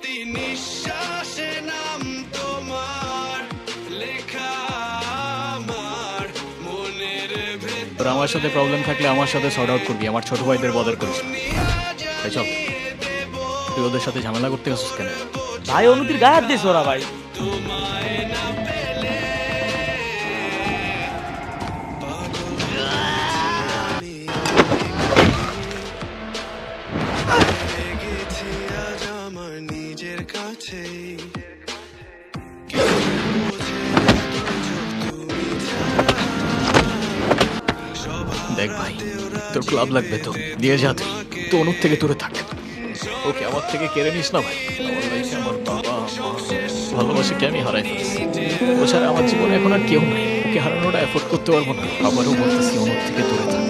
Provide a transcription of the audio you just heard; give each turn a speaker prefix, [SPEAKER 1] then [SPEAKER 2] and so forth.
[SPEAKER 1] প্রতি নিঃশ্বাসে নাম তোমার লেখা আমার মনের
[SPEAKER 2] তোর আমার সাথে প্রবলেম থাকলে আমার সাথে সর্ট আউট করবি, আমার ছোট ভাইদের বদর করিস না। এই চল, তুই ওদের সাথে ঝামেলা করতে গেছিস কেন?
[SPEAKER 3] ভাই অনুতির গায়ে হাত দিয়েছে ওরা ভাই।
[SPEAKER 1] তোমায় না পেলে গেছি আজ আমার নিজের কাছেই।
[SPEAKER 2] দেখ ভাই, তোর ক্লাব লাগবে তো দিয়ে যা, তুই তো অনুর থেকে দূরে থাক। ওকে আমার থেকে কেড়ে নিস না ভাই। আমার লাইফে আমার বাবা মা ভালোবাসাকে আমি হারাই ফেলেছি। ও ছাড়া আমার জীবনে এখন আর কেউ নাই। ওকে হারানোটা এফোর্ড করতে পারবো না। আবারও বলতেছি অনুর থেকে দূরে থাক।